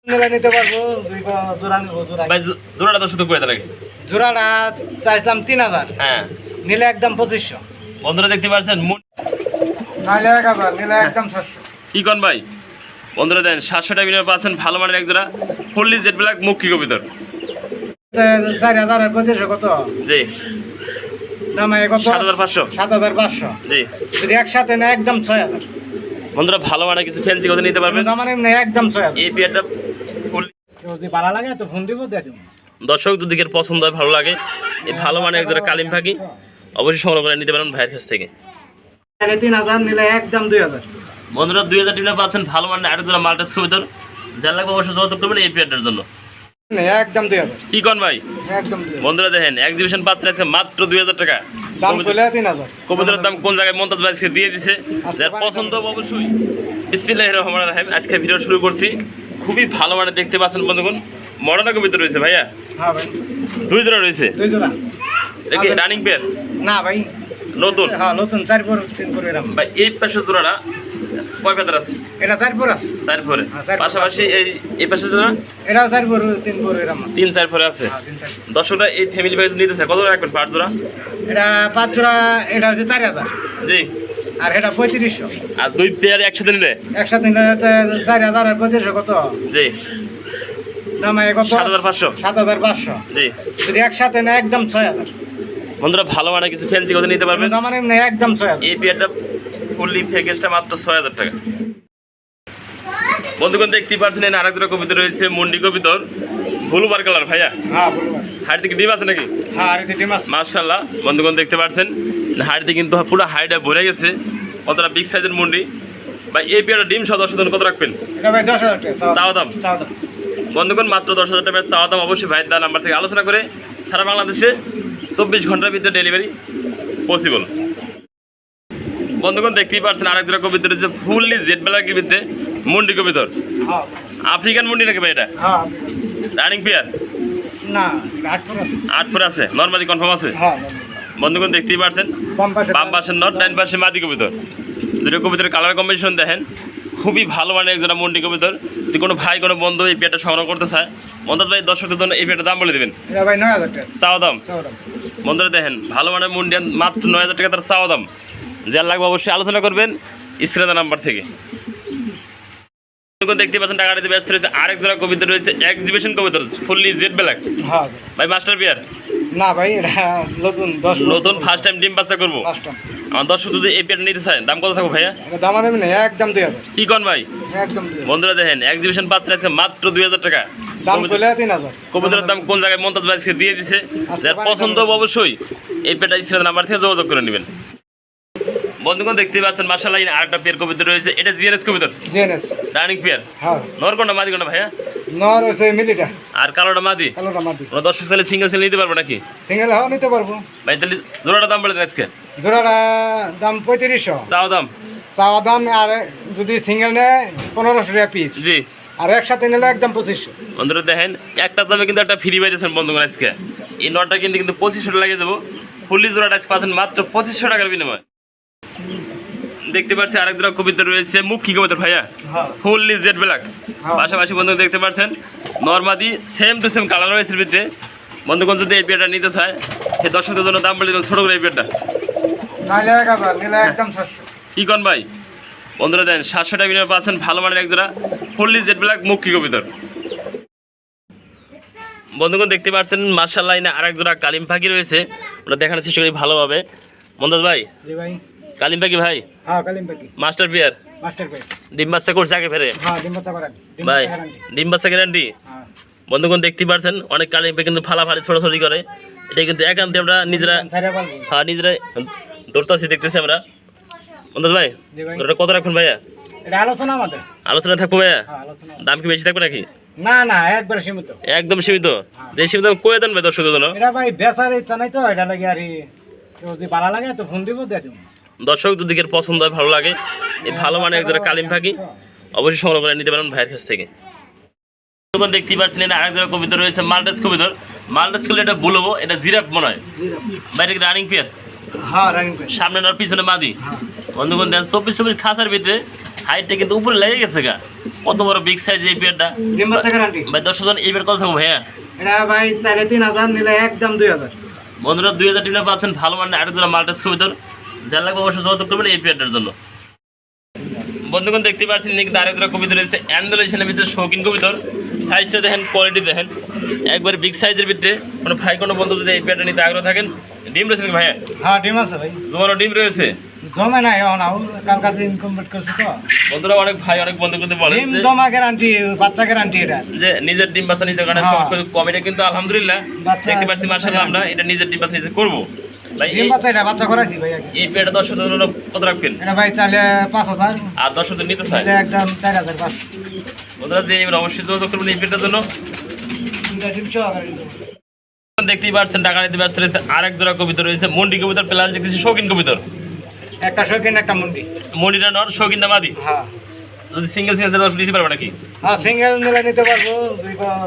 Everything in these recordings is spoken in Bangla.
নিতে পারবো জোড়া নেবো ভাই জোড়াটা তো শুধু কয়ে লাগে জোড়াটা চাইছিলাম 3000, হ্যাঁ নিলে একদম 2500, বন্ধুরা দেখতে পাচ্ছেন নাহলে 1000, নিলে একদম 700। কি কন ভাই বন্ধুরা দেন 700 টাকা বিনিময়ে পাচ্ছেন ভালো মানের এক জোড়া ফুললি জেড ব্ল্যাক মুখী কবিতর 4000 এর 2500 কত? জি দাম কত? 7500 7500। জি যদি একসাথে না একদম 6000। বন্ধুরা ভালো মানের কিছু ফ্যান্সি কথা নিতে পারবেন দাম মানে একদম 6000। এই পেয়ারটা ফুল যদি ভালো লাগে তো ফোন দিব, দিয়ে দিব। দর্শক যদি এর পছন্দ হয় ভালো লাগে এই ভালো মানের এক জোড়া কালিম পাখি অবশ্যই সংগ্রহ করে নিতে পারেন ভাইয়ের কাছ থেকে 3000, নিলে একদম 2000। বন্ধুরা 2000 টাকা পাচ্ছেন ভালো মানের আরেক জোড়া মাল্টাস কবিতর যার লাগবে অবশ্যই যোগাযোগ করবেন এই পেয়ারটার জন্য একদম 2000। কি কন ভাই একদম 2000। বন্ধুরা দেখেন এক্সিবিশন পাচ্ছেন আজকে মাত্র 2000 টাকা দাম বলে 3000। কবুতরের দাম কোন জায়গায় মমতাজ ভাই আজকে দিয়ে দিছে যার পছন্দ হবে অবশ্যই বিসমিল্লাহির রহমানির রহিম আজকে ভিডিও শুরু করছি খুবই ভালো মানে দেখতে পাচ্ছেন বন্ধুগণ মডার্ন কবিতর রয়েছে ভাইয়া হ্যাঁ ভাই, দুই জোড়া রয়েছে 2 জোড়া। দেখি রানিং পেয়ার না ভাই, নতুন হ্যাঁ নতুন 4 পর 3 পর এরকম। ভাই এই পাশে জোড়াটা কয় পেয়ার আছে এটা 4 পর আছে। 4 পরে হ্যাঁ, 4 পরে। পাশাপাশি এই পাশে জোড়া এটা 4 পর 3 পর এরকম আছে। 3-4 পরে আছে হ্যাঁ 3-4। দর্শকরা এই ফ্যামিলি প্যাকেজ নিতে চায় কত টাকা রাখবেন পাঁচ জোড়া এটা 5 জোড়া, এটা হচ্ছে 4000, জি আর এটা 3500। আর দুই পেয়ার একসাথে নিলে একসাথে নিলে 4000 আর 2500 কত? জি দাম কত? 7500 7500। জি যদি একসাথে না একদম 6000। বন্ধুরা ভালো মানে কিছু ফ্যান্সি কথা নিতে পারবেন দাম মানে একদম 6000। এই পেয়ারটা ফুললি প্যাকেজটা মাত্র 6000 টাকা বন্ধুগণ দেখতেই পাচ্ছেন এখানে আরেক জোড়া কবিতর রয়েছে মুন্ডি কবিতর ব্লুবার কালার ভাইয়া হ্যাঁ বলুন। হাড়ি থেকে ডিম আছে নাকি হ্যাঁ আর এটা ডিম আছে। মাশাআল্লাহ বন্ধুগণ দেখতে পাচ্ছেন হাড়িতে কিন্তু পুরো হাড়িটা ভরে গেছে কতটা বিগ সাইজের মুন্ডি ভাই এই পেয়ারটা ডিম সহ 10 জন কত রাখবেন এটা ভাই 10000 টাকা চাওয়া দাম চাও দাম। বন্ধুগণ মাত্র 10,000 টাকা চাওয়া দাম অবশ্যই ভাইয়ের দা নাম্বার থেকে আলোচনা করে সারা বাংলাদেশে 24 ঘন্টার ভিতরে ডেলিভারি পসিবল বন্ধুগণ দেখতেই পাচ্ছেন আরেক জোড়া কবিতর রয়েছে ফুললি জেড ব্ল্যাক ভিতরে মুন্ডি কবিতর হ্যাঁ আফ্রিকান মুন্ডি নাকি ভাই এটা হ্যাঁ। রানিং পেয়ার না 8 পর আছে। 8 পরে আছে নর্মালি কনফার্ম আছে হ্যাঁ বন্ধুগণ দেখতেই পাচ্ছেন বাম পাশে বাম পাশে নট ডাইন পাশে মাদি কবিতর দুটো কবিতরের কালার কম্বিনেশন দেখেন খুবই ভালো মানে একজোড়া মুন্ডি কবিতর যদি কোনো ভাই কোনো বন্ধু এই পেয়ারটা সংগ্রহ করতে চায় মন্দাজ ভাই দর্শকদের জন্য এই পেয়ারটার দাম বলে দেবেন এটা ভাই 9000 টাকা চাওয়া দাম চাও দাম। বন্ধুরা দেখেন ভালো মানে মুন্ডিয়ান মাত্র 9000 টাকা তার চাওয়া দাম যার লাগবে অবশ্যই আলোচনা করবেন স্ক্রিনের নাম্বার থেকে দেখতে পাচ্ছেন টাকাটিতে ব্যস্ত রয়েছে আরেক জোড়া কবিতা রয়েছে এক্সিবিশন কবিতা ফুললি জেড ব্ল্যাক হ্যাঁ ভাই মাস্টার বিয়ার না ভাই এটা নতুন 10 নতুন ফার্স্ট টাইম ডিম বাচ্চা করবো ফার্স্ট আমার দর্শক যদি এই পেয়ারটা নিতে চায় দাম কত থাকবো ভাইয়া এটা দাম দেবে না একদম 2000। কি কন ভাই একদম 2000। বন্ধুরা দেখেন এক্সিবিশন পাচ্ছে আজকে মাত্র 2000 টাকা দাম বলে 3000। কবিতার দাম কোন জায়গায় মমতাজ ভাই আজকে দিয়ে দিছে যার পছন্দ হবে অবশ্যই এই পেয়ারটা স্ক্রিনের নাম্বার থেকে যোগাযোগ করে নেবেন বন্ধুগণ দেখতেই পাচ্ছেন মার্শাল্লাহ আরেকটা পেয়ার কবিতা রয়েছে এটা জিএনএস কবিতর জেনেস। রানিং পেয়ার হ্যাঁ নরকন্ডা মাদি কোনটা ভাইয়া নর আছে মিলিটা, আর কালোটা মাদি কালোটা মাদি। কোনো দর্শক চাইলে সিঙ্গেল সেল নিতে পারবো নাকি সিঙ্গেল হাও নিতে পারবো। ভাই তাহলে জোড়াটা দাম বলে দেন আজকে জোড়াটা দাম 3500 চাও দাম চাওয়া দাম, আর যদি সিঙ্গেল নেয় 1500 টাকা পিস, জি আর একসাথে নিলে একদম 2500। বন্ধুরা দেখেন একটা দামে কিন্তু একটা ফ্রি পাইতেছেন বন্ধুগণ আজকে এই নটটা কিন্তু 2500 টাকা লাগিয়ে যাবো ফুললি জোড়াটা আজকে পাচ্ছেন মাত্র 2500 টাকার বিনিময় দেখতে পাচ্ছি আরেক জোড়া কবিতা রয়েছে মুখী কবিতা ভাইয়া হ্যাঁ ফুললি জেড ব্ল্যাক হ্যাঁ। পাশাপাশি বন্ধু দেখতে পাচ্ছেন নর্মাদি সেম টু সেম কালার রয়েছে ভিতরে বন্ধুগণ যদি এই পেয়ারটা নিতে চায় সেই দর্শকদের জন্য দাম বলে দেবেন ছোটো করে এই পেয়ারটা নাহলে 1000, নিলে একদম 700। কি কন ভাই বন্ধুরা দেন 700 টাকা বিনিময়ে পাচ্ছেন ভালো মানের এক জোড়া ফুললি জেড ব্ল্যাক মুখী কবিতর বন্ধুগণ দেখতে পাচ্ছেন মার্শাল্লাহ আরেক জোড়া কালিম পাখি রয়েছে ওটা দেখানোর চেষ্টা করি ভালোভাবে মন্দাজ ভাই জি ভাই। কালিম পাখি ভাই হ্যাঁ কালিম পাখি মাস্টার পিয়ার মাস্টার ভাই। ডিম বাচ্চা করছে আগে ফেরে হ্যাঁ ডিম বাচ্চা করেন। ভাই ডিম বাচ্চা গ্যারান্টি হ্যাঁ বন্ধুগণ দেখতেই পাচ্ছেন অনেক কালিম পাখি কিন্তু ফালাফালি ছোটাছুটি করে এটা কিন্তু একান্তে আমরা নিজেরা ছাইরা পারবো। হ্যাঁ নিজেরাই দৌড়তাছি দেখতেছি আমরা মন্দাজ ভাই জি ভাই। ওটা কত রাখবেন ভাইয়া এটা আলোচনা আমাদের। আলোচনা থাকবো ভাইয়া হ্যাঁ আলোচনা। দাম কি বেশি থাকবে নাকি না না একবার সীমিত। একদম সীমিত যে সীমিত কয়ে দেন ভাই দর্শকদের জন্য এটা ভাই বেচার ইচ্ছা নাই তো, এটা লাগে আর যদি ভালো লাগে তো ফোন দিব, দিয়ে দিব। দর্শক যদি এর পছন্দ হয় ভালো লাগে এই ভালো মানে এক জোড়া কালিম পাখি অবশ্যই সংগ্রহ করে নিতে পারেন ভাইয়ের কাছ থেকে দেখতেই পাচ্ছেন আরেক জোড়া কবিতা রয়েছে মাল্টাস কবিতর মাল্টাস করলে এটা বলবো এটা জিরাফ মনে হয় বাইরে রানিং পেয়ার হ্যাঁ রানিং পেয়ার। সামনে আর পিছনে মাদি হ্যাঁ বন্ধুগণ দেন 24 খাঁচার ভিতরে হাইটটা কিন্তু উপরে লেগে গেছে গা, কত বড় বিগ সাইজ এই পেয়ারটা। ডিম বাচ্চা গ্যারান্টি ভাই দর্শকজন এই পেয়ার কত থাকবো ভাইয়া? এটা ভাই চাইলে 3000, নিলে একদম 2000। বন্ধুরা 2000 টিমটা পাচ্ছেন ভালো মানের আরেক জোড়া মাল্টাস কবিতর, যার লাগবে অবশ্যই যোগাযোগ করবেন এই পেয়ারটার জন্য। বন্ধুগণ দেখতে পাচ্ছেন কিন্তু আরেক জোড়া কবিতর রয়েছে অ্যান্ডোলেশনের ভিতরে শৌখিন কবিতর। সাইজটা দেখেন, কোয়ালিটি দেখেন, একবার বিগ সাইজের ভিতরে। কোনো ভাই কোনো বন্ধু যদি এই পেয়ারটা নিতে আগ্রহ থাকেন, ডিম রয়েছে নাকি ভাইয়া? হ্যাঁ ডিম আছে ভাই, জমানো ডিম রয়েছে। জমা নাই এখন, কালকার দিন কমপ্লিট করছি তো। বন্ধুরা অনেক ভাই অনেক বন্ধু কিন্তু বলেন ডিম যে জমা গ্যারান্টি, বাচ্চা গ্যারান্টি এটা। যে নিজের ডিম বাচ্চা নিজের কারণে হ্যাঁ। কমেডি কিন্তু আলহামদুলিল্লাহ বাচ্চা- দেখতে পাচ্ছি মাশাআল্লাহ আমরা এটা নিজের ডিম বাচ্চা নিজে করবো। ভাই ডিম বাচ্চা, এটা বাচ্চা করাইছি ভাই আগে। এই পেয়ারটা 10 জন্য কত রাখবেন? এটা ভাই চাইলে 5000, আর 10 জন নিতে চাই নিলে একদম 4500। বন্ধুরা যে এবার অবশ্যই যোগাযোগ করবেন এই পেয়ারটার জন্য। এটা ডিম সহকারে দিতে হবে। দেখতেই পাচ্ছেন টাকা নিতে ব্যস্ত রয়েছে আরেক জোড়া কবিতর রয়েছে মন্ডি কবিতর, প্লাস দেখতেছি শৌখিন কবিতর। একটা শৌখিন, একটা মুন্ডি। মন্ডিটা নর, শৌখিনটা মাদি। হ্যাঁ যদি সিঙ্গেল নিতে পারবে নাকি? হ্যাঁ, সিঙ্গেল নিলে নিতে পারবো,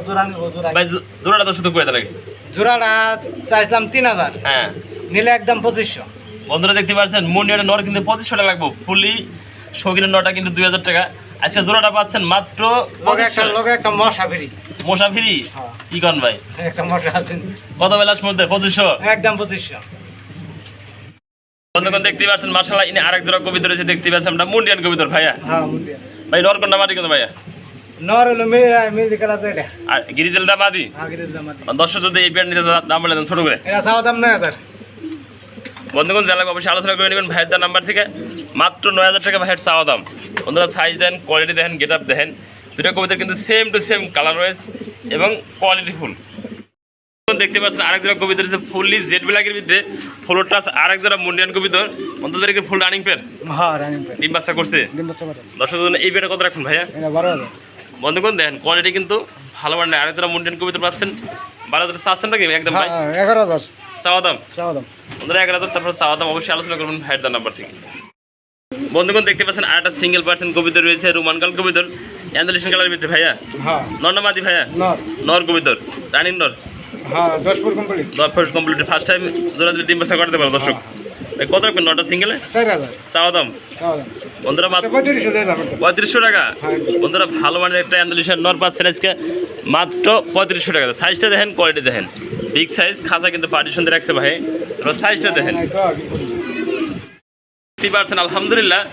জোড়া নিবো। ভাই জোড়াটা 10 করে দেন নাকি? জোড়াটা চাইছিলাম 3000, হ্যাঁ নিলে একদম 2500। বন্ধুরা দেখতে পাচ্ছেন মন্ডিটা নর কিন্তু 2500 টাকা লাগবে, ফুলি শৌখিনের নটা কিন্তু 2000 টাকা। আজকে জোড়াটা পাচ্ছেন মাত্র লগে একটা মশা ফ্রি। মশা ফ্রি? হ্যাঁ। কি কন ভাই, একটা মশা আছে, কত বেলার মধ্যে 2500? একদম 2500। বন্ধুগণ দেখতে পাচ্ছেন মাশাআল্লাহ ইনি আরেক জোড়া কবিতর রয়েছে, দেখতে পাচ্ছেন আমরা মুন্ডিয়ান কবিতর ভাইয়া। হ্যাঁ মুন্ডি। ভাই নর কোনটা মাদি কত ভাইয়া? নর হলো মেডিকেল আছে এটা। আর গিরিজেলটা মাদি? আগের দাম আছে। 10 যদি এই পেয়ার নিতে দাম বলে দেন ছোট করে। এটা চাওয়া দাম 9000। বন্ধুগণ জেলা অবশ্যই আলোচনা করে নেবেন ভাইয়ের নাম্বার থেকে, মাত্র 9000 টাকা ভাইয়ের চাওয়া দাম। বন্ধুরা সাইজ দেন, কোয়ালিটি দেখেন, গেট আপ দেখেন, দুটো কবিতার কিন্তু সেম টু সেম কালার রয়েছে এবং কোয়ালিটি ফুল। দেখতে পাচ্ছেন আরেক জোড়া কবিতর রয়েছে ফুললি জেড ব্ল্যাকের ভিতরে ফ্লোর টাচ, আরেক জোড়া মুন্ডিয়ান কবিতর। বন্ধুদেরকে ফুল রানিং পেয়ার, হ্যাঁ রানিং পেয়ার। ডিম বাচ্চা করছে। ডিম বাচ্চা করে। 10 জন এই পেয়ারটা কত রাখুন ভাইয়া? এটা 12000। বন্ধুগণ দেখেন কোয়ালিটি কিন্তু ভালো মানে আরেক জোড়া মুন্ডিয়ান কবিতর পাচ্ছেন 12000 চাচ্ছেন নাকি একদম ভাই? হ্যাঁ 11000 চাওয়া দাম। চাওয়া দাম। বন্ধুরা 11000, তারপর চাওয়া দাম অবশ্যই আলোচনা করবেন ভাইয়ের নাম্বার থেকে। বন্ধুগণ দেখতে পাচ্ছেন আর একটা সিঙ্গেল পার্সেন্ট কবিতর রয়েছে, রোমান কাল কবিতর, অ্যান্ডোলেশন কালারের ভিতরে ভাইয়া। হ্যাঁ নর না মাদি ভাইয়া? নর। নর কবিতর, রানিং নর। হ্যাঁ 10 full complete. 10 first complete, first time জোড়া দিয়ে ডিম বাচ্চা করতে পারো দর্শক। ভাই কত রাখবেন নটা সিঙ্গেলে? 4000 চাওয়া দাম। চাওয়া দাম। বন্ধুরা মাত্র 3500 দিয়ে দাম। 3500 টাকা। হ্যাঁ। বন্ধুরা ভালো মানের একটা অ্যান্ডোলেশন নর পাচ্ছেন আজকে মাত্র 3500 টাকা। সাইজটা দেখেন, কোয়ালিটি দেখেন, বিগ সাইজ, খাঁচা কিন্তু পার্টিশন দিয়ে রাখছে ভাই। এবার সাইজটা দেখেন, এই তো কি করব। 50% আলহামদুলিল্লাহ।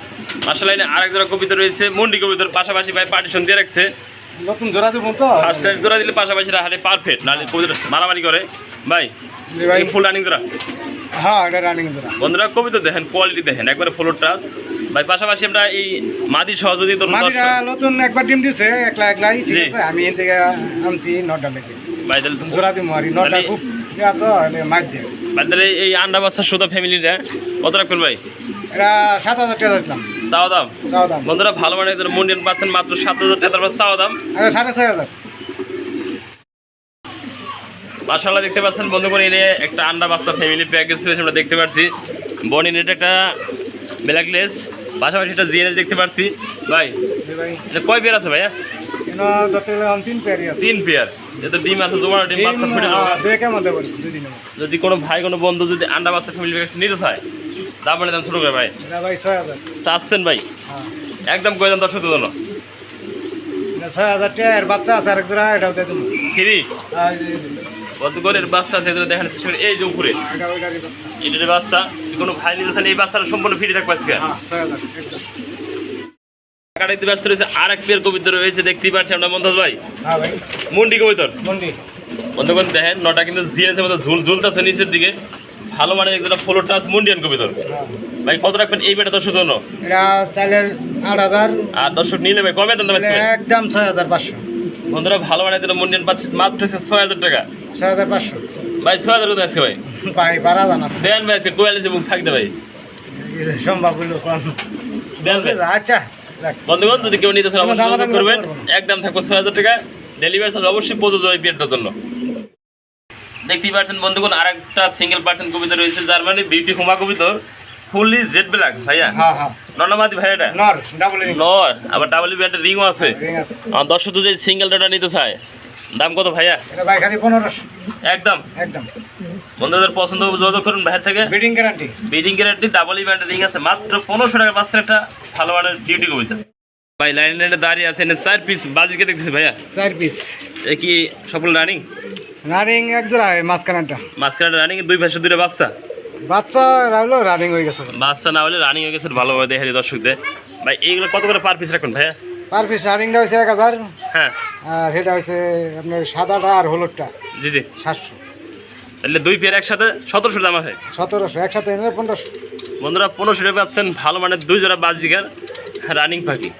মাশাআল্লাহ ইনি আরেক জোড়া কবিতর রয়েছে মন্ডি কবিতর, পাশাপাশি ভাই পার্টিশন দিয়ে রাখছে। নতুন জোড়া দেব তো। ফার্স্ট টাইম জোড়া দিলে পাশাপাশি রাখালে পারফেক্ট, নাহলে কবিতর মারামারি করে ভাই। জি ভাই। ফুল রানিং জোড়া। হ্যাঁ এটা রানিং জোড়া। বন্ধুরা কবিতর দেখেন, কোয়ালিটি দেখেন, একবারে ফ্লোর টাচ ভাই। পাশাপাশি আমরা এই মাদি সহযোগী মাটিটা নতুন একবার ডিম দিছে, একলাই ঠিক জি। আছে। আমি এর থেকে আনছি নটা লেগে ভাই তাহলে জোড়া দিব আর নটা তাহলে- খুব ইয়া তো মার দিয়ে। ভাই তাহলে এই আন্ডা বাচ্চা সুদা ফ্যামিলিটা কত রাখবেন ভাই? এটা 7000 টাকা দিলাম। চাওয়া দাম। চাওয়া দাম। বন্ধুরা ভালো মানে একজন মন্ডিয়ান পাচ্ছেন মাত্র 7000 টাকা, তারপর চাওয়া দাম। 6500। মাশাআল্লাহ দেখতে পাচ্ছেন বন্ধুগণ এনে একটা আন্ডা বাচ্চা ফ্যামিলি প্যাকেজ রয়েছে আমরা দেখতে পাচ্ছি। বনি নেট একটা ব্ল্যাকলেস, পাশাপাশি একটা জিএনএস দেখতে পাচ্ছি ভাই। জি ভাই। এটা কয় পেয়ার আছে ভাইয়া? কেন দতে 3 পেয়ারই আছে। 3 পেয়ার। এটা ডিম আছে, জোড়া ডিম বাচ্চা ফুটে যাবে। দুয়েকের মধ্যে বলি, দুই দিনের মধ্যে। যদি কোনো ভাই কোনো বন্ধু যদি আন্ডা বাচ্চা ফ্যামিলি প্যাকেজ নিতে চায়, দাম বলে দেন ছোট করে ভাই। এটা ভাই 6000। চাচ্ছেন ভাই হ্যাঁ একদম কয়ে দেন দর্শকদের জন্য এটা 6000 টাকা। এর বাচ্চা আছে আরেক জোড়া, এটাও দিয়ে দেবো। ফ্রি। আর এই যে- কত করে এর বাচ্চা আছে এগুলো দেখেন, এই যে উপরে এটা ওইটারই বাচ্চা। এটার বাচ্চা। যদি কোনো ভাই নিতে চান এই বাচ্চাটা সম্পূর্ণ ফ্রি থাকবে আজকে। হ্যাঁ 6000 একদম। টাকা দেখতে ব্যস্ত রয়েছে আর এক পেয়ার কবিতর রয়েছে, দেখতেই পাচ্ছি আমরা মন্তাজ ভাই। হ্যাঁ ভাই মুন্ডি কবিতর। মন্ডি। বন্ধুগণ দেখেন নটা কিন্তু জিএনএসের মতো ঝুলতেছে নিচের দিকে, ভালো মানের একটা ফ্লোর টাচ মুন্ডিয়ান কবিতর। হ্যাঁ ভাই কত রাখবেন এই পেটা দর্শক জন্য? এটা চাইলে 8000, আর দর্শক নিলে ভাই কমে দেন তো ভাই? একদম 6500। বন্ধুরা ভালো মানের একটা মুন্ডিয়ান পাচ্ছে মাত্র হচ্ছে 6000 টাকা। 6500 ভাই 6000 কোথায় আছে ভাই? ভাই বাড়া জানা তো। দেন ভাই আজকে কোয়ালিটি মুখ থাকতে ভাই সম্ভব হইলো কোন। দেন ভাই। আচ্ছা যাক। বন্ধুগণ যদি কেউ নিতে চান অবশ্যই দাম যোগাযোগ করবেন, করবো না। একদম থাকবে 6000 টাকা। ডেলিভারি চার্জ অবশ্যই প্রযোজ্য এই পেয়ারটার জন্য। দেখতেই পাচ্ছেন বন্ধুগণ আরেকটা সিঙ্গেল পার্সেন্ট কবিতা রয়েছে, যার মানে বিউটি হুমা কবিতর, ফুললি জেড ব্ল্যাক ভাইয়া। হ্যাঁ হ্যাঁ নর্নামাদি ভাই এটা নর ডাবল রিং। নর, আবার ডাবল একটা রিংও আছে। রিং আছে। আর দর্শক যদি সিঙ্গেল ডাটা নিতে চায় দাম কত ভাইয়া? এটা ভাই খালি 1500 একদম। একদম। বন্ধুদের পছন্দ যোগাযোগ করুন বাইরে থেকে। Bidding guarantee. Bidding guarantee, double event ring আছে, মাত্র 1500 টাকা পাচ্ছেন একটা ভালো মানের বিউটি কবিতা। ভাই লাইনে দাঁড়িয়ে আছেন 4 পিস বাজিকে দেখতেছি ভাইয়া 4 পিস এ কি সকল রানিং রানিং এক জোড়া মাঝখানেরটা মাঝখানে রানিং দুই পাশে দুটো বাচ্চা বাচ্চা রাখলো রানিং হয়ে গেছে বাচ্চা না হলে রানিং হয়ে গেছে ভালোভাবে দেখে দিই দর্শকদের ভাই এইগুলো কত করে পার পিস রাখুন ভাইয়া পার পিস রানিংটা হয়েছে 1000 হ্যাঁ আর সেটা হয়েছে আপনার সাদাটা আর হলুদটা জি জি 700 তাহলে দুই পেয়ার একসাথে 1700 দাম আছে 1700 একসাথে নিলে 1500 বন্ধুরা 1500 টাকা পাচ্ছেন ভালো মানের দুই জোড়া বাজিকার রানিং পাখি